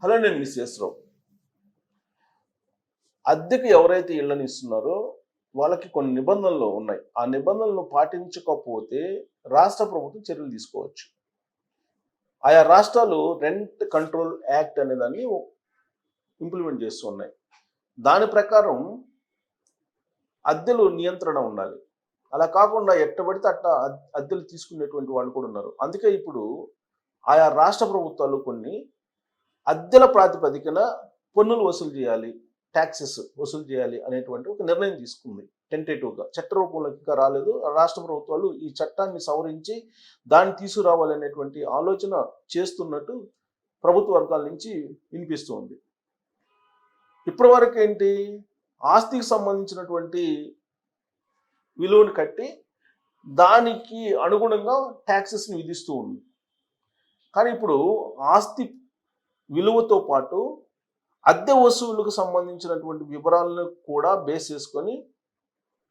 Hello, నేను miss రావు. అద్దెకు ఎవరైతే ఇళ్లను ఇస్తున్నారో వాళ్ళకి కొన్ని నిబంధనలు ఉన్నాయి. ఆ నిబంధనలను పాటించకపోతే రాష్ట్ర ప్రభుత్వం చర్యలు తీసుకోవచ్చు. ఆయా రాష్ట్రాలు రెంట్ కంట్రోల్ యాక్ట్ అనే దాన్ని ఇంప్లిమెంట్ చేస్తూ ఉన్నాయి. దాని ప్రకారం అద్దెలు నియంత్రణ ఉండాలి. అలా కాకుండా ఎట్టబడితే అట్ట అద్దెలు తీసుకునేటువంటి వాళ్ళు కూడా ఉన్నారు. అందుకే ఇప్పుడు ఆయా రాష్ట్ర ప్రభుత్వాలు కొన్ని అద్దెల ప్రాతిపదికన పన్నులు వసూలు చేయాలి, ట్యాక్సెస్ వసూలు చేయాలి అనేటువంటి ఒక నిర్ణయం తీసుకుంది. టెంటేటివ్గా చట్ట రూపంలోకి ఇంకా రాలేదు. రాష్ట్ర ప్రభుత్వాలు ఈ చట్టాన్ని సవరించి దాన్ని తీసుకురావాలనేటువంటి ఆలోచన చేస్తున్నట్టు ప్రభుత్వ వర్గాల నుంచి వినిపిస్తూ ఉంది. ఇప్పటి వరకు ఏంటి, ఆస్తికి సంబంధించినటువంటి విలువను కట్టి దానికి అనుగుణంగా ట్యాక్సెస్ని విధిస్తూ ఉంది. కానీ ఇప్పుడు ఆస్తి విలువతో పాటు అద్దె వసూలుకు సంబంధించినటువంటి వివరాలను కూడా బేస్ చేసుకొని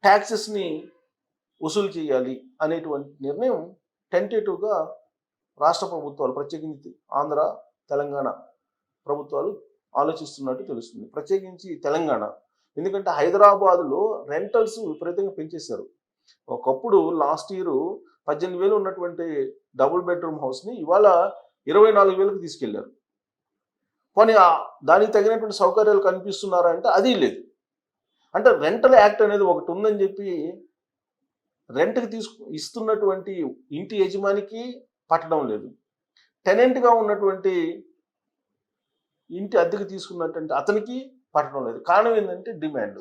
ట్యాక్సెస్ని వసూలు చేయాలి అనేటువంటి నిర్ణయం టెంటేటివ్గా రాష్ట్ర ప్రభుత్వాలు, ప్రత్యేకించి ఆంధ్ర, తెలంగాణ ప్రభుత్వాలు ఆలోచిస్తున్నట్టు తెలుస్తుంది. ప్రత్యేకించి తెలంగాణ, ఎందుకంటే హైదరాబాదులో రెంటల్స్ విపరీతంగా పెంచేశారు. ఒకప్పుడు లాస్ట్ ఇయర్ 18,000 ఉన్నటువంటి డబుల్ బెడ్రూమ్ హౌస్ని ఇవాళ 24,000కి తీసుకెళ్లారు. కానీ దానికి తగినటువంటి సౌకర్యాలు కనిపిస్తున్నారా అంటే అది లేదు. అంటే రెంటల్ యాక్ట్ అనేది ఒకటి ఉందని చెప్పి రెంట్కి ఇస్తున్నటువంటి ఇంటి యజమానికి పట్టడం లేదు. టెనెంట్గా ఉన్నటువంటి ఇంటి అద్దెకి తీసుకున్నటువంటి అతనికి పట్టడం లేదు. కారణం ఏంటంటే డిమాండ్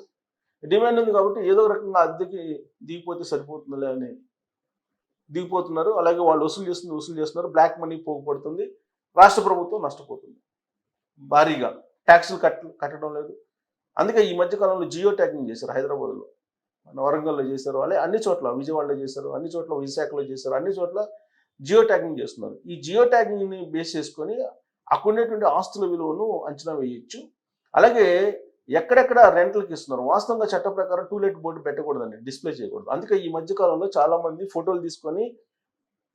ఉంది కాబట్టి ఏదో రకంగా అద్దెకి దిగిపోతే సరిపోతుందిలే అని దిగిపోతున్నారు. అలాగే వాళ్ళు వసూలు చేస్తున్నారు. బ్లాక్ మనీ పోగుపడుతుంది, రాష్ట్ర ప్రభుత్వం నష్టపోతుంది. భారీగా ట్యాక్సులు కట్టడం లేదు. అందుకే ఈ మధ్యకాలంలో జియో ట్యాగింగ్ చేశారు. హైదరాబాద్లో, వరంగల్లో చేశారు, అలాగే అన్ని చోట్ల, విజయవాడలో చేశారు, అన్ని చోట్ల విశాఖలో చేశారు, అన్ని చోట్ల జియో ట్యాగింగ్ చేస్తున్నారు. ఈ జియో ట్యాగింగ్ని బేస్ చేసుకొని అక్కడ ఉండేటువంటి ఆస్తుల విలువను అంచనా వేయచ్చు. అలాగే ఎక్కడెక్కడ రెంట్లకి ఇస్తున్నారు, వాస్తవంగా చట్ట ప్రకారం టూలెట్ బోర్డు పెట్టకూడదండి, డిస్ప్లే చేయకూడదు. అందుకే ఈ మధ్యకాలంలో చాలామంది ఫోటోలు తీసుకొని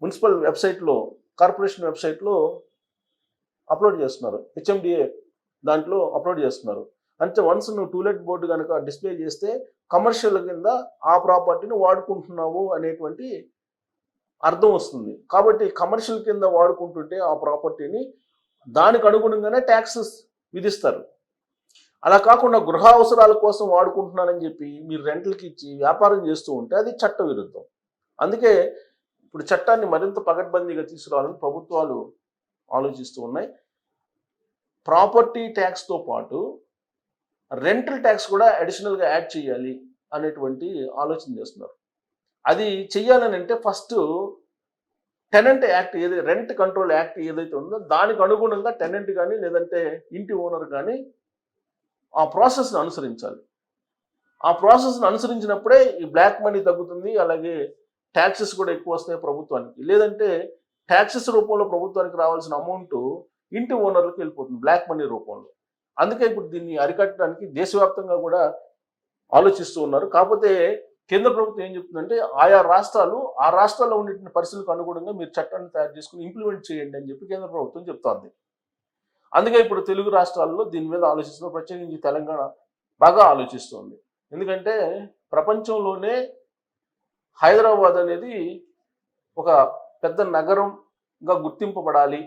మున్సిపల్ వెబ్సైట్లో, కార్పొరేషన్ వెబ్సైట్లో అప్లోడ్ చేస్తున్నారు, హెచ్ఎండిఏ దాంట్లో అప్లోడ్ చేస్తున్నారు. అంటే వన్స్ నువ్వు టూలెట్ బోర్డు కనుక డిస్ప్లే చేస్తే కమర్షియల్ కింద ఆ ప్రాపర్టీని వాడుకుంటున్నావు అనేటువంటి అర్థం వస్తుంది. కాబట్టి కమర్షియల్ కింద వాడుకుంటుంటే ఆ ప్రాపర్టీని దానికి అనుగుణంగానే ట్యాక్సెస్ విధిస్తారు. అలా కాకుండా గృహ అవసరాల కోసం వాడుకుంటున్నానని చెప్పి మీరు రెంట్లకి ఇచ్చి వ్యాపారం చేస్తూ ఉంటే అది చట్ట విరుద్ధం. అందుకే ఇప్పుడు చట్టాన్ని మరింత పకడ్బందీగా తీసుకురావాలని ప్రభుత్వాలు ఆలోచిస్తూ ఉన్నాయి. ప్రాపర్టీ ట్యాక్స్తో పాటు రెంటల్ ట్యాక్స్ కూడా అడిషనల్గా యాడ్ చేయాలి అనేటువంటి ఆలోచన చేస్తున్నారు. అది చెయ్యాలని అంటే first tenant act rent control act ఏదైతే ఉందో దానికి అనుగుణంగా టెనెంట్ కానీ లేదంటే ఇంటి ఓనర్ కానీ ఆ ప్రాసెస్ని అనుసరించాలి. ఆ ప్రాసెస్ని అనుసరించినప్పుడే ఈ బ్లాక్ మనీ తగ్గుతుంది, అలాగే ట్యాక్సెస్ కూడా ఎక్కువ వస్తాయి ప్రభుత్వానికి. లేదంటే ట్యాక్సెస్ రూపంలో ప్రభుత్వానికి రావాల్సిన అమౌంట్ ఇంటి ఓనర్లకు వెళ్ళిపోతుంది బ్లాక్ మనీ రూపంలో. అందుకే ఇప్పుడు దీన్ని అరికట్టడానికి దేశవ్యాప్తంగా కూడా ఆలోచిస్తూ ఉన్నారు. కాకపోతే కేంద్ర ప్రభుత్వం ఏం చెప్తుందంటే ఆయా రాష్ట్రాలు ఆ రాష్ట్రాల్లో ఉండే పరిస్థితులకు అనుగుణంగా మీరు చట్టాన్ని తయారు చేసుకుని ఇంప్లిమెంట్ చేయండి అని చెప్పి కేంద్ర ప్రభుత్వం చెప్తోంది. అందుకే ఇప్పుడు తెలుగు రాష్ట్రాల్లో దీని మీద ఆలోచిస్తున్నారు, ప్రత్యేకించి తెలంగాణ బాగా ఆలోచిస్తుంది. ఎందుకంటే ప్రపంచంలోనే హైదరాబాద్ అనేది ఒక పెద్ద నగరంగా గుర్తింపబడాలి,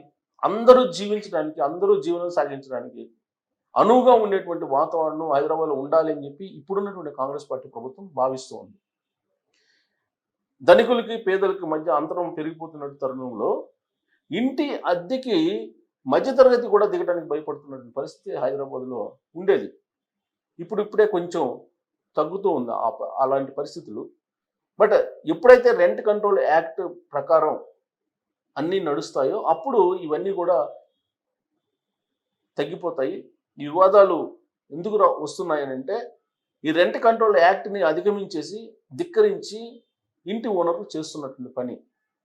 అందరూ జీవించడానికి, అందరూ జీవనం సాగించడానికి అనువుగా ఉండేటువంటి వాతావరణం హైదరాబాద్లో ఉండాలి అని చెప్పి ఇప్పుడున్నటువంటి కాంగ్రెస్ పార్టీ ప్రభుత్వం భావిస్తూ ఉంది. ధనికులకి పేదలకి మధ్య అంతరం పెరిగిపోతున్న తరుణంలో ఇంటి అద్దెకి మధ్యతరగతి కూడా దిగడానికి భయపడుతున్నటువంటి పరిస్థితి హైదరాబాద్లో ఉండేది. ఇప్పుడే కొంచెం తగ్గుతూ ఉంది అలాంటి పరిస్థితులు. బట్ ఎప్పుడైతే రెంట్ కంట్రోల్ యాక్ట్ ప్రకారం అన్నీ నడుస్తాయో అప్పుడు ఇవన్నీ కూడా తగ్గిపోతాయి. ఈ వివాదాలు ఎందుకు వస్తున్నాయనంటే ఈ రెంట్ కంట్రోల్ యాక్ట్ని అధిగమించేసి ధిక్కరించి ఇంటి ఓనర్లు చేస్తున్నటువంటి పని,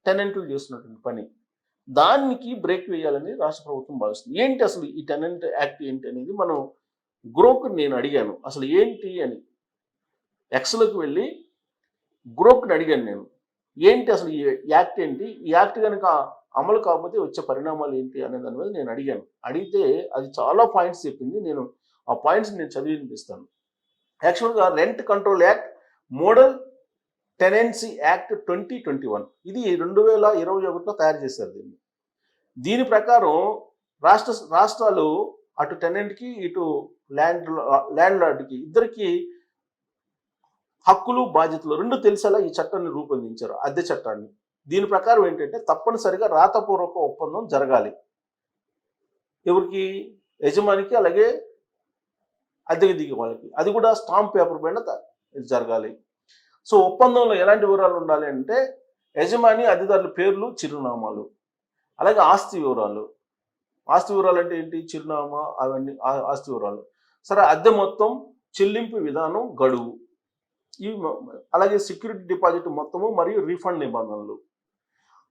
టెనెంట్లు చేస్తున్నటువంటి పని, దానికి బ్రేక్ వేయాలని రాష్ట్ర ప్రభుత్వం భావిస్తుంది. ఏంటి అసలు ఈ టెనెంట్ యాక్ట్ ఏంటి అనేది మనం గ్రోక్ నేను అడిగాను, అసలు ఏంటి అని. ఎక్స్లోకి వెళ్ళి గ్రోక్ని అడిగాను నేను, ఏంటి అసలు ఈ యాక్ట్ ఏంటి, ఈ యాక్ట్ కనుక అమలు కాకపోతే వచ్చే పరిణామాలు ఏంటి అనే దాని మీద నేను అడిగాను. అడిగితే అది చాలా పాయింట్స్ చెప్పింది. నేను ఆ పాయింట్స్ నేను చదివి వినిపిస్తాను. యాక్చువల్గా rent control act, model tenancy act 2021 ఇది 2021లో తయారు చేశారు దీన్ని. దీని ప్రకారం రాష్ట్రాలు అటు టెనెంట్కి ఇటు ల్యాండ్ లార్డ్కి ఇద్దరికి హక్కులు బాధ్యతలు రెండు తెలిసేలా ఈ చట్టాన్ని రూపొందించారు, అద్దె చట్టాన్ని. దీని ప్రకారం ఏంటంటే తప్పనిసరిగా రాతపూర్వక ఒప్పందం జరగాలి. ఎవరికి? యజమానికి, అలాగే అద్దెకి దిగే వాళ్ళకి. అది కూడా స్టాంప్ పేపర్ పైన జరగాలి. సో ఒప్పందంలో ఎలాంటి వివరాలు ఉండాలి అంటే యజమాని, అద్దెదారుల పేర్లు, చిరునామాలు, అలాగే ఆస్తి వివరాలు. ఆస్తి వివరాలు అంటే ఏంటి? చిరునామా, అవన్నీ ఆస్తి వివరాలు. సరే, అద్దె మొత్తం, చెల్లింపు విధానం, గడువు, ఇవి, అలాగే సెక్యూరిటీ డిపాజిట్ మొత్తము మరియు రీఫండ్ నిబంధనలు.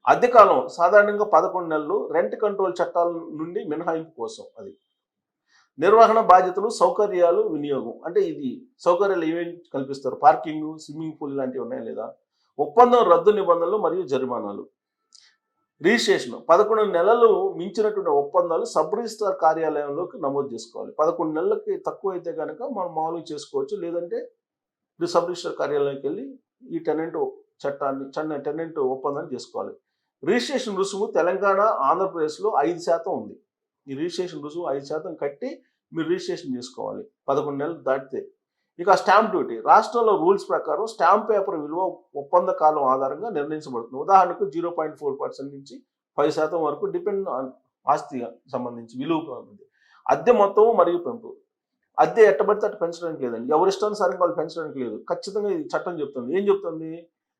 అద్దె కాలం సాధారణంగా 11 నెలలు, రెంట్ కంట్రోల్ చట్టాల నుండి మినహాయింపు కోసం. అది నిర్వహణ బాధ్యతలు, సౌకర్యాలు, వినియోగం. అంటే ఇది సౌకర్యాలు ఏమేమి కల్పిస్తారు? పార్కింగ్, స్విమ్మింగ్ పూల్ లాంటివి ఉన్నాయా లేదా? ఒప్పందం రద్దు నిబంధనలు మరియు జరిమానాలు. రిజిస్ట్రేషన్ 11 నెలలు మించినటువంటి ఒప్పందాలు సబ్ రిజిస్ట్రార్ కార్యాలయంలోకి నమోదు చేసుకోవాలి. 11 నెలలకి తక్కువ అయితే కనుక మనం మామూలుగా చేసుకోవచ్చు. లేదంటే సబ్ రిజిస్ట్రార్ కార్యాలయానికి వెళ్ళి ఈ టెనెంట్ ఒప్పందాన్ని చేసుకోవాలి. రిజిస్ట్రేషన్ రుసుము తెలంగాణ, ఆంధ్రప్రదేశ్లో 5% ఉంది. ఈ రిజిస్ట్రేషన్ రుసుము 5% కట్టి మీరు రిజిస్ట్రేషన్ చేసుకోవాలి 11 నెలలు దాటితే. ఇక స్టాంప్ డ్యూటీ రాష్ట్రంలో రూల్స్ ప్రకారం స్టాంప్ పేపర్ విలువ ఒప్పంద కాలం ఆధారంగా నిర్ణయించబడుతుంది. ఉదాహరణకు 0.4% నుంచి 5% వరకు డిపెండ్ ఆన్ ఆస్తిగా సంబంధించి విలువ. అద్దె మొత్తం మరియు పెంపు. అద్దె ఎట్టబడితే అట్టు పెంచడానికి లేదండి, ఎవరిష్టానుసారంగా వాళ్ళు పెంచడానికి లేదు. ఖచ్చితంగా ఇది చట్టం చెప్తుంది. ఏం చెప్తుంది?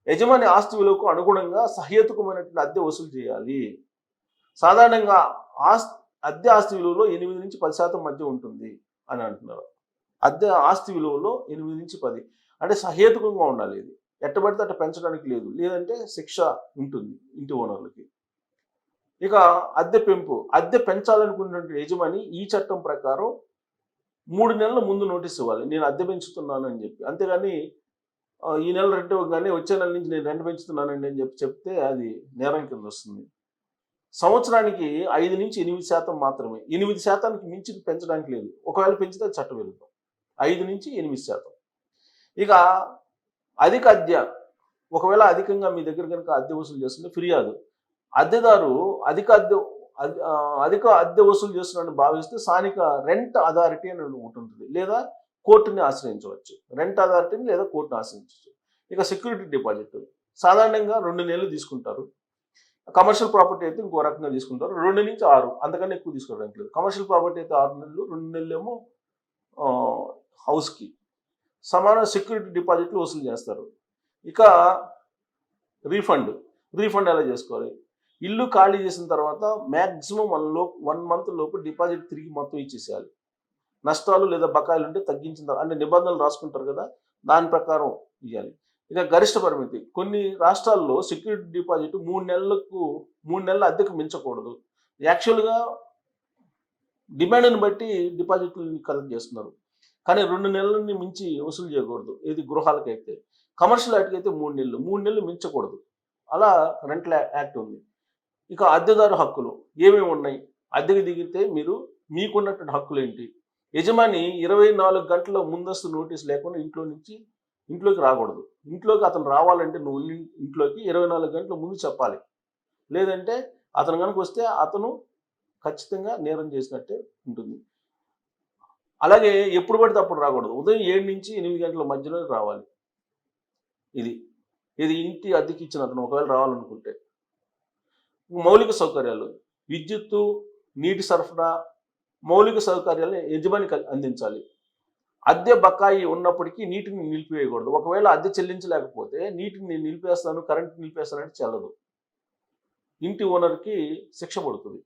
యజమాని ఆస్తి విలువకు అనుగుణంగా సహేతుకమైనటువంటి అద్దె వసూలు చేయాలి. సాధారణంగా అద్దె ఆస్తి విలువలో 8 నుంచి 10% మధ్య ఉంటుంది అని అంటున్నారు. అద్దె ఆస్తి విలువలో 8 నుంచి 10 అంటే సహేతుకంగా ఉండాలి. ఇది ఎట్టబడితే అట్ట పెంచడానికి లేదు, లేదంటే శిక్ష ఉంటుంది ఇంటి ఓనర్లకి. ఇక అద్దె పెంపు. అద్దె పెంచాలనుకున్నటువంటి యజమాని ఈ చట్టం ప్రకారం 3 నెలల ముందు నోటీస్ ఇవ్వాలి, నేను అద్దె పెంచుతున్నాను అని చెప్పి. అంతేగాని ఈ నెల రెంట్ ఇవ్వగానే వచ్చే నెల నుంచి నేను రెంట్ పెంచుతున్నానండి అని చెప్తే అది నేరం కింద వస్తుంది. సంవత్సరానికి 5 నుంచి 8% మాత్రమే. 8%కి మించి పెంచడానికి లేదు. ఒకవేళ పెంచితే చట్ట విరుద్ధం. 5 నుంచి 8%. ఇక అధిక అద్దె. ఒకవేళ అధికంగా మీ దగ్గర కనుక అద్దె వసూలు చేస్తుంటే ఫిర్యాదు. అద్దెదారు అధిక అద్దె వసూలు చేస్తున్నాడని భావిస్తే స్థానిక రెంట్ అథారిటీ అని ఒకటి ఉంటుంది, లేదా కోర్టుని ఆశ్రయించవచ్చు. రెంట్ అథారిటీని లేదా కోర్టుని ఆశ్రయించవచ్చు. ఇక సెక్యూరిటీ డిపాజిట్ సాధారణంగా 2 నెలలు తీసుకుంటారు. కమర్షియల్ ప్రాపర్టీ అయితే ఇంకో రకంగా తీసుకుంటారు, 2 నుంచి 6, అంతకన్నా ఎక్కువ తీసుకోవడానికి లేదు. కమర్షియల్ ప్రాపర్టీ అయితే 6 నెలలు, 2 నెలలు ఏమో హౌస్కి. సమాన సెక్యూరిటీ డిపాజిట్లు వసూలు చేస్తారు. ఇక రీఫండ్ ఎలా చేసుకోవాలి? ఇల్లు ఖాళీ చేసిన తర్వాత మ్యాక్సిమం 1 మంత్ లోపు డిపాజిట్ తిరిగి మొత్తం ఇచ్చేసేయాలి. నష్టాలు లేదా బకాయిలు ఉంటే తగ్గించిన తర్వాత, అంటే నిబంధనలు రాసుకుంటారు కదా, దాని ప్రకారం ఇవ్వాలి. ఇక గరిష్ట పరిమితి. కొన్ని రాష్ట్రాల్లో సెక్యూరిటీ డిపాజిట్ 3 నెలల అద్దెకు మించకూడదు. యాక్చువల్గా డిమాండ్ని బట్టి డిపాజిట్లు కలెక్ట్ చేస్తున్నారు, కానీ 2 నెలలని మించి వసూలు చేయకూడదు. ఇది గృహాలకైతే. కమర్షియల్ యాక్ట్కి అయితే 3 నెలలు, 3 నెలలు మించకూడదు. అలా రెంటల్ యాక్ట్ ఉంది. ఇక అద్దెదారు హక్కులు ఏమేమి ఉన్నాయి? అద్దెకి దిగితే మీకున్నటువంటి హక్కులు ఏంటి? యజమాని 24 గంటల ముందస్తు నోటీస్ లేకుండా ఇంట్లోకి రాకూడదు. ఇంట్లోకి అతను రావాలంటే నువ్వు ఇంట్లోకి 24 గంటల ముందు చెప్పాలి. లేదంటే అతను కనుక వస్తే అతను ఖచ్చితంగా నేరం చేసినట్టే ఉంటుంది. అలాగే ఎప్పుడు పడితే అప్పుడు రాకూడదు. ఉదయం 7 నుంచి 8 గంటల మధ్యలో రావాలి. ఇది ఇంటి అద్దెకి ఇచ్చిన అతను ఒకవేళ రావాలనుకుంటే. మౌలిక సౌకర్యాలు. విద్యుత్తు, నీటి సరఫరా, మౌలిక సౌకర్యాలను యజమాని అందించాలి. అద్దె బకాయి ఉన్నప్పటికీ నీటిని నిలిపివేయకూడదు. ఒకవేళ అద్దె చెల్లించలేకపోతే నీటిని నిలిపేస్తాను, కరెంట్ నిలిపేస్తానంటే చెల్లదు, ఇంటి ఓనర్కి శిక్ష పడుతుంది.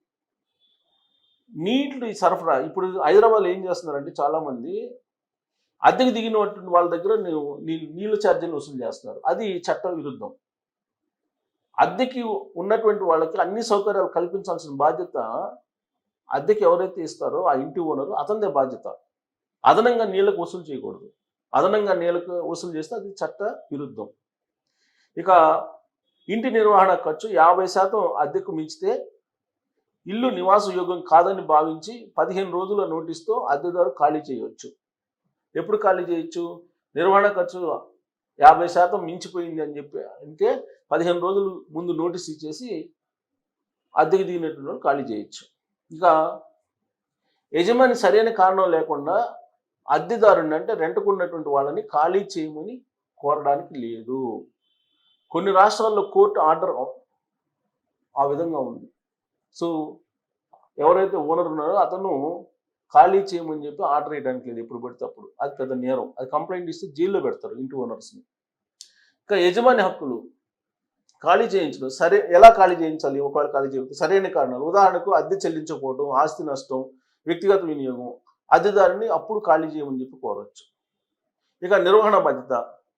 నీటి సరఫరా. ఇప్పుడు హైదరాబాద్లో ఏం చేస్తున్నారంటే చాలామంది అద్దెకి దిగినటువంటి వాళ్ళ దగ్గర నీళ్ళ ఛార్జీలు వసూలు చేస్తున్నారు. అది చట్ట విరుద్ధం. అద్దెకి ఉన్నటువంటి వాళ్ళకి అన్ని సౌకర్యాలు కల్పించాల్సిన బాధ్యత అద్దెకి ఎవరైతే ఇస్తారో ఆ ఇంటి ఓనరు, అతనిదే బాధ్యత. అదనంగా నీళ్ళకు వసూలు చేయకూడదు. అదనంగా నీళ్ళకు వసూలు చేస్తే అది చట్ట విరుద్ధం. ఇక ఇంటి నిర్వహణ ఖర్చు 50% అద్దెకు మించితే ఇల్లు నివాసయోగ్యం కాదని భావించి 15 రోజుల నోటీస్తో అద్దెదారు ఖాళీ చేయవచ్చు. ఎప్పుడు ఖాళీ చేయొచ్చు? నిర్వహణ ఖర్చు 50% మించిపోయింది అని చెప్పి అంటే 15 రోజులు ముందు నోటీస్ ఇచ్చేసి అద్దెకు దిగినటువంటి ఖాళీ చేయొచ్చు. ఇక యజమాని సరైన కారణం లేకుండా అద్దెదారుని అంటే రెంట్కు ఉన్నటువంటి వాళ్ళని ఖాళీ చేయమని కోరడానికి లేదు. కొన్ని రాష్ట్రాల్లో కోర్టు ఆర్డర్ ఆ విధంగా ఉంది. సో ఎవరైతే ఓనర్ ఉన్నారో అతను ఖాళీ చేయమని చెప్పి ఆర్డర్ వేయడానికి లేదు ఎప్పుడు పడితే అప్పుడు. అది పెద్ద నేరం. అది కంప్లైంట్ ఇస్తే జైల్లో పెడతారు ఇంటి ఓనర్స్ని. ఇంకా యజమాని హక్కులు ఖాళీ చేయించడం. సరే, ఎలా ఖాళీ చేయించాలి? ఒకవేళ ఖాళీ చేయకపోతే సరైన కారణాలు, ఉదాహరణకు అద్దె చెల్లించకపోవడం, ఆస్తి నష్టం, వ్యక్తిగత వినియోగం, అద్దెదారుని అప్పుడు ఖాళీ చేయమని చెప్పి కోరవచ్చు. ఇక నిర్వహణ బాధ్యత.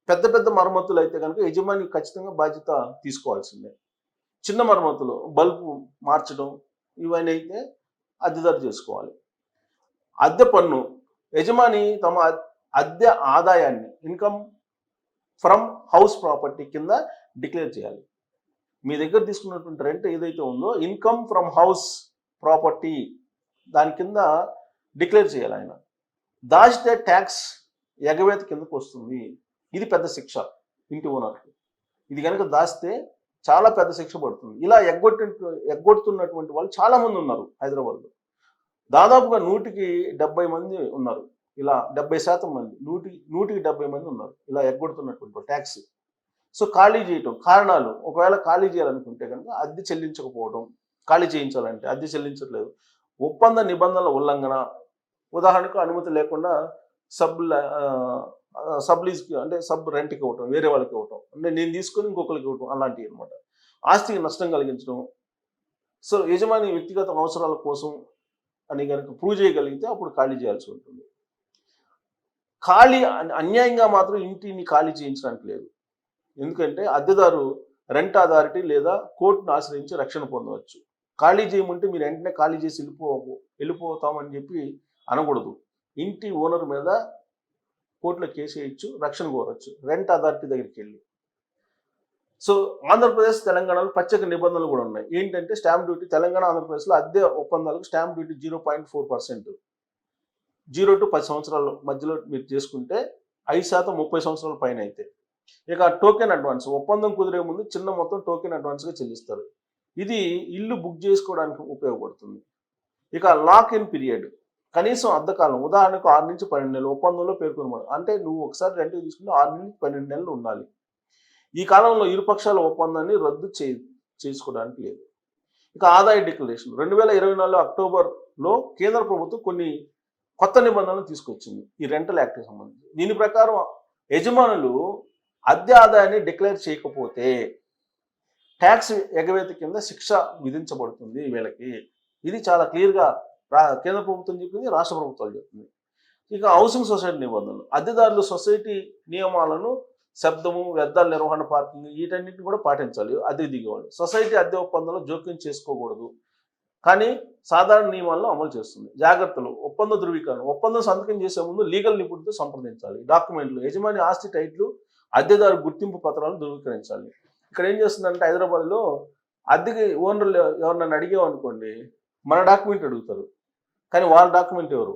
పెద్ద పెద్ద మరమ్మతులు అయితే కనుక యజమాని ఖచ్చితంగా బాధ్యత తీసుకోవాల్సిందే. చిన్న మరమ్మతులు, బల్బు మార్చడం, ఇవన్నీ అయితే అద్దెదారు చేసుకోవాలి. అద్దె పన్ను. యజమాని తమ అద్దె ఆదాయాన్ని ఇన్కమ్ ఫ్రమ్ హౌస్ ప్రాపర్టీ కింద డిక్లేర్ చేయాలి. మీ దగ్గర తీసుకున్నటువంటి రెంట్ ఏదైతే ఉందో ఇన్కమ్ ఫ్రమ్ హౌస్ ప్రాపర్టీ దాని కింద డిక్లేర్ చేయాలి ఆయన. దాచితే ట్యాక్స్ ఎగవేత కిందకు వస్తుంది. ఇది పెద్ద శిక్ష ఇంటి ఓనర్కి. ఇది కనుక దాస్తే చాలా పెద్ద శిక్ష పడుతుంది. ఇలా ఎగ్గొడుతున్నటువంటి వాళ్ళు చాలామంది ఉన్నారు హైదరాబాద్లో. దాదాపుగా 100కి 70 మంది ఉన్నారు. ఇలా 70% మంది, 100కి 70 మంది ఉన్నారు ఇలా ఎగ్గొడుతున్నటువంటి ట్యాక్స్. సో ఖాళీ చేయటం కారణాలు, ఒకవేళ ఖాళీ చేయాలనుకుంటే కనుక అద్దె చెల్లించకపోవడం, ఖాళీ చేయించాలంటే అద్దె చెల్లించట్లేదు, ఒప్పంద నిబంధనల ఉల్లంఘన, ఉదాహరణకు అనుమతి లేకుండా సబ్ లీజ్కి అంటే సబ్ రెంట్కి ఇవ్వటం, వేరే వాళ్ళకి ఇవ్వటం, అంటే నేను తీసుకొని ఇంకొకరికి ఇవ్వటం, అలాంటివి అనమాట. ఆస్తికి నష్టం కలిగించడం. సో యజమాని వ్యక్తిగత అవసరాల కోసం అని కనుక ప్రూవ్ చేయగలిగితే అప్పుడు ఖాళీ చేయాల్సి ఉంటుంది. ఖాళీ అన్యాయంగా మాత్రం ఇంటిని ఖాళీ చేయించడానికి లేదు. ఎందుకంటే అద్దెదారు రెంట్ అథారిటీ లేదా కోర్టును ఆశ్రయించి రక్షణ పొందవచ్చు. ఖాళీ చేయమంటే మీరు వెంటనే ఖాళీ చేసి వెళ్ళిపోతామని చెప్పి అనకూడదు. ఇంటి ఓనర్ మీద కోర్టులో కేసు వేయచ్చు, రక్షణ కోరవచ్చు రెంట్ అథారిటీ దగ్గరికి వెళ్ళి. సో ఆంధ్రప్రదేశ్, తెలంగాణలో ప్రత్యేక నిబంధనలు కూడా ఉన్నాయి. ఏంటంటే స్టాంప్ డ్యూటీ. తెలంగాణ, ఆంధ్రప్రదేశ్లో అద్దె ఒప్పందాలకు స్టాంప్ డ్యూటీ 0.4%. 0 to 10 సంవత్సరాల మధ్యలో మీరు చేసుకుంటే 5%, 30 సంవత్సరాల పైన అయితే. ఇక టోకెన్ అడ్వాన్స్. ఒప్పందం కుదిరే ముందు చిన్న మొత్తం టోకెన్ అడ్వాన్స్గా చెల్లిస్తారు. ఇది ఇల్లు బుక్ చేసుకోవడానికి ఉపయోగపడుతుంది. ఇక లాక్ ఇన్ పీరియడ్. కనీసం అద్దెకాలం, ఉదాహరణకు 6 నుంచి 12 నెలలు ఒప్పందంలో పేర్కొనబడి, అంటే నువ్వు ఒకసారి రెంట్కి తీసుకుంటే 6 నుంచి 12 నెలలు ఉండాలి. ఈ కాలంలో ఇరుపక్షాల ఒప్పందాన్ని రద్దు చేసుకోవడానికి లేదు. ఇక ఆదాయ డిక్లరేషన్. 2024 అక్టోబర్లో కేంద్ర ప్రభుత్వం కొన్ని కొత్త నిబంధనలు తీసుకొచ్చింది ఈ రెంటల్ యాక్ట్కి సంబంధించి. దీని ప్రకారం యజమానులు అద్దె ఆదాయాన్ని డిక్లేర్ చేయకపోతే ట్యాక్స్ ఎగవేత కింద శిక్ష విధించబడుతుంది వీళ్ళకి. ఇది చాలా క్లియర్గా కేంద్ర ప్రభుత్వం చెప్పింది, రాష్ట్ర ప్రభుత్వాలు చెప్తుంది. ఇక హౌసింగ్ సొసైటీ నిబంధనలు. అద్దెదారులు సొసైటీ నియమాలను, శబ్దము, వ్యర్థాల నిర్వహణ, పార్కింగ్, వీటన్నిటిని కూడా పాటించాలి అద్దెకు దిగేవాళ్ళు. సొసైటీ అద్దె ఒప్పందంలో జోక్యం చేసుకోకూడదు, కానీ సాధారణ నియమాలను అమలు చేస్తుంది. జాగ్రత్తలు. ఒప్పంద ధృవీకరణ. ఒప్పందం సంతకం చేసే ముందు లీగల్ నిపుణులతో సంప్రదించాలి. డాక్యుమెంట్లు. యజమాని ఆస్తి టైట్లు, అద్దెదారు గుర్తింపు పత్రాలను ధృవీకరించాలి. ఇక్కడ ఏం చేస్తుందంటే హైదరాబాద్లో అద్దెకి ఓనర్లు ఎవరినైనా అడిగామనుకోండి, మన డాక్యుమెంట్ అడుగుతారు, కానీ వాళ్ళ డాక్యుమెంట్ ఎవరు,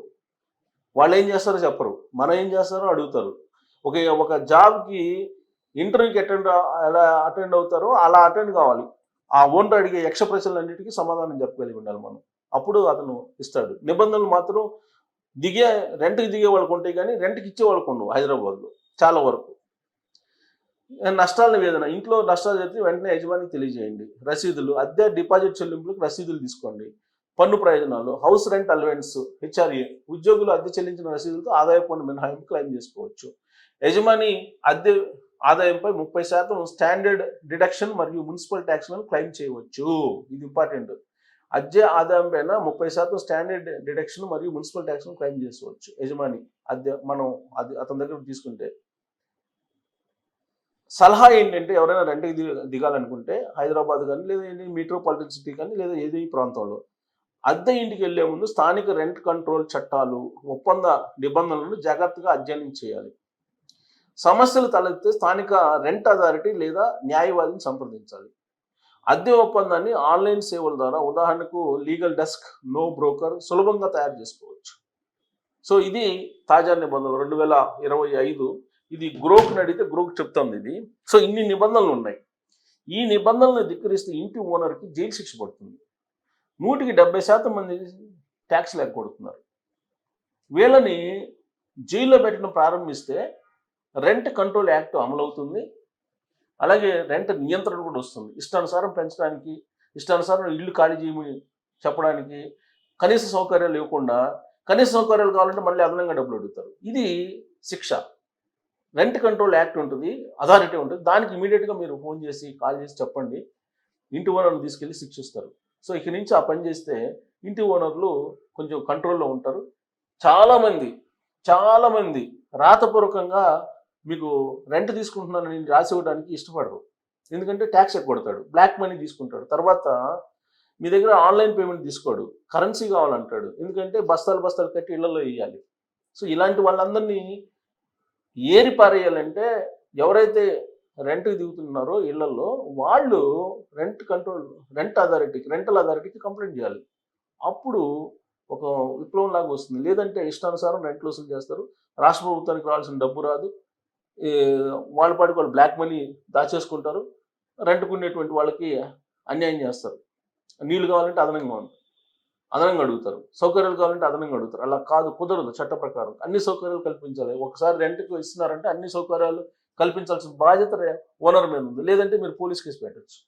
వాళ్ళు ఏం చేస్తారో చెప్పరు, మనం ఏం చేస్తారో అడుగుతారు. ఒక జాబ్కి ఇంటర్వ్యూకి ఎలా అటెండ్ అవుతారో అలా అటెండ్ కావాలి. ఆ ఓనర్ అడిగే యక్ష ప్రశ్నలన్నిటికీ సమాధానం చెప్పగలిగి ఉండాలి మనం. అప్పుడు అతను ఇస్తాడు. నిబంధనలు మాత్రం రెంట్కి దిగే వాళ్ళకు ఉంటాయి, కానీ రెంట్కి ఇచ్చే వాళ్ళకు ఉండవు హైదరాబాద్లో చాలా వరకు. నష్టాల నివేదన. ఇంట్లో నష్టాలు జరిగితే వెంటనే యజమానికి తెలియజేయండి. రసీదులు. అద్దె డిపాజిట్ చెల్లింపులకు రసీదులు తీసుకోండి. పన్ను ప్రయోజనాలు. House rent allowance, HRA. ఉద్యోగులు అద్దె చెల్లించిన రసీదులతో ఆదాయ పన్ను మినహాయింపు క్లెయిమ్ చేసుకోవచ్చు. యజమాని అద్దె ఆదాయంపై 30% స్టాండర్డ్ డిడక్షన్ మరియు మున్సిపల్ ట్యాక్స్లను క్లెయిమ్ చేయవచ్చు. ఇది ఇంపార్టెంట్. అద్దె ఆదాయం పైన 30% స్టాండర్డ్ డిడక్షన్ మరియు మున్సిపల్ ట్యాక్స్లను క్లెయిమ్ చేసుకోవచ్చు యజమాని అద్దె అతని దగ్గర తీసుకుంటే. సలహా ఏంటంటే ఎవరైనా రెంట్కి దిగాలనుకుంటే హైదరాబాద్ కానీ లేదా మెట్రోపాలిటన్ సిటీ కానీ లేదా ఏదో ఈ ప్రాంతంలో అద్దె ఇంటికి వెళ్లే ముందు స్థానిక రెంట్ కంట్రోల్ చట్టాలు, ఒప్పంద నిబంధనలను జాగ్రత్తగా అధ్యయనం చేయాలి. సమస్యలు తలెత్తే స్థానిక రెంట్ అథారిటీ లేదా న్యాయవాదిని సంప్రదించాలి. అద్దె ఒప్పందాన్ని ఆన్లైన్ సేవల ద్వారా ఉదాహరణకు లీగల్ డెస్క్, నో బ్రోకర్ సులభంగా తయారు చేసుకోవచ్చు. సో ఇది తాజా నిబంధనలు 2025. ఇది గ్రోక్ని అడిగితే గ్రోక్ చెప్తుంది ఇది. సో ఇన్ని నిబంధనలు ఉన్నాయి. ఈ నిబంధనలను ధిక్కరిస్తే ఇంటి ఓనర్కి జైలు శిక్ష పడుతుంది. 170% మంది ట్యాక్స్ లేకొడుతున్నారు. వీళ్ళని జైల్లో పెట్టడం ప్రారంభిస్తే రెంట్ కంట్రోల్ యాక్ట్ అమలవుతుంది. అలాగే రెంట్ నియంత్రణ కూడా వస్తుంది. ఇష్టానుసారం పెంచడానికి, ఇష్టానుసారం ఇల్లు ఖాళీ చేయమని చెప్పడానికి, కనీస సౌకర్యాలు ఇవ్వకుండా, కనీస సౌకర్యాలు కావాలంటే మళ్ళీ అదనంగా డబ్బులు అడుగుతారు. ఇది శిక్ష. రెంట్ కంట్రోల్ యాక్ట్ ఉంటుంది, అథారిటీ ఉంటుంది. దానికి ఇమీడియట్గా మీరు ఫోన్ చేసి కాల్ చేసి చెప్పండి. ఇంటి ఓనర్ని తీసుకెళ్ళి శిక్షిస్తారు. సో ఇక నుంచి ఆ పని చేస్తే ఇంటి ఓనర్లు కొంచెం కంట్రోల్లో ఉంటారు. చాలామంది రాతపూర్వకంగా మీకు రెంట్ తీసుకుంటున్నానని రాసి ఇవ్వడానికి ఇష్టపడరు. ఎందుకంటే ట్యాక్స్ ఎగ్గొడతాడు, బ్లాక్ మనీ తీసుకుంటాడు. తర్వాత మీ దగ్గర ఆన్లైన్ పేమెంట్ తీసుకోడు, కరెన్సీ కావాలంటాడు. ఎందుకంటే బస్తాలు కట్టి ఇళ్లలో వేయాలి. సో ఇలాంటి వాళ్ళందరినీ ఏరి పారేయాలంటే ఎవరైతే రెంట్కి దిగుతున్నారో ఇళ్లలో వాళ్ళు రెంటల్ అథారిటీకి కంప్లైంట్ చేయాలి. అప్పుడు ఒక విప్లవం లాగా వస్తుంది. లేదంటే ఇష్టానుసారం రెంట్లు వసూలు చేస్తారు. రాష్ట్ర ప్రభుత్వానికి రావాల్సిన డబ్బు రాదు. వాళ్ళ పాటికి వాళ్ళు బ్లాక్ మనీ దాచేసుకుంటారు. రెంట్కునేటువంటి వాళ్ళకి అన్యాయం చేస్తారు. నీళ్లు కావాలంటే అదనంగా అడుగుతారు. సౌకర్యాలు కావాలంటే అదనంగా అడుగుతారు. అలా కాదు, కుదరదు. చట్ట ప్రకారం అన్ని సౌకర్యాలు కల్పించాలి. ఒకసారి రెంట్కి ఇస్తున్నారంటే అన్ని సౌకర్యాలు కల్పించాల్సిన బాధ్యత ఓనర్ మీద ఉంది. లేదంటే మీరు పోలీస్ కేసు పెట్టచ్చు.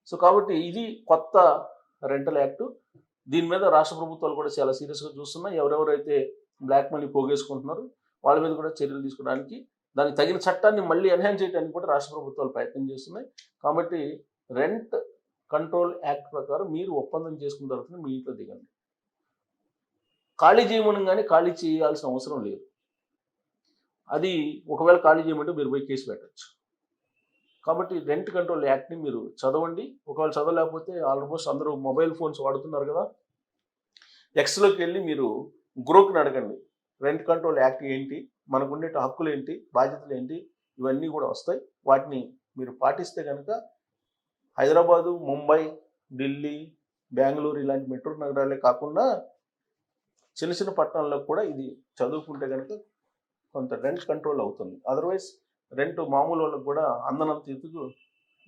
సో కాబట్టి ఇది కొత్త రెంటల్ యాక్ట్. దీని మీద రాష్ట్ర ప్రభుత్వాలు కూడా చాలా సీరియస్గా చూస్తున్నాయి. ఎవరెవరైతే బ్లాక్ మనీ పోగేసుకుంటున్నారో వాళ్ళ మీద కూడా చర్యలు తీసుకోవడానికి, దానికి తగిన చట్టాన్ని మళ్ళీ ఎన్హాన్స్ చేయడానికి కూడా రాష్ట్ర ప్రభుత్వాలు ప్రయత్నం చేస్తున్నాయి. కాబట్టి రెంట్ కంట్రోల్ యాక్ట్ ప్రకారం మీరు ఒప్పందం చేసుకున్న తర్వాత మీ ఇంట్లో దిగండి. ఖాళీ చేయమని కానీ ఖాళీ చేయాల్సిన అవసరం లేదు. అది ఒకవేళ ఖాళీ చేయమంటే మీరు పోయి కేసు పెట్టచ్చు. కాబట్టి రెంట్ కంట్రోల్ యాక్ట్ని మీరు చదవండి. ఒకవేళ చదవలేకపోతే ఆల్మోస్ట్ అందరూ మొబైల్ ఫోన్స్ వాడుతున్నారు కదా, ఎక్స్లోకి వెళ్ళి మీరు గ్రోక్ని అడగండి. రెంట్ కంట్రోల్ యాక్ట్ ఏంటి, మనకు ఉండే హక్కులు ఏంటి, బాధ్యతలు ఏంటి, ఇవన్నీ కూడా వస్తాయి. వాటిని మీరు పాటిస్తే కనుక హైదరాబాదు, ముంబై, ఢిల్లీ, బెంగళూరు ఇలాంటి మెట్రో నగరాలే కాకుండా చిన్న చిన్న పట్టణాల్లో కూడా ఇది చదువుకుంటే కనుక కొంత రెంట్ కంట్రోల్ అవుతుంది. అదర్వైజ్ రెంట్ మామూలు వాళ్ళకు కూడా అందనంత ఎత్తుకు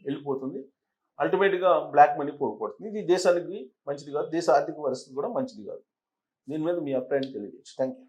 వెళ్ళిపోతుంది. అల్టిమేట్గా బ్లాక్ మనీ పోగొడుతుంది. ఇది దేశానికి మంచిది కాదు, దేశ ఆర్థిక పరిస్థితి కూడా మంచిది కాదు. దీని మీద మీ అభిప్రాయాన్ని తెలియజేయచ్చు. Thank you.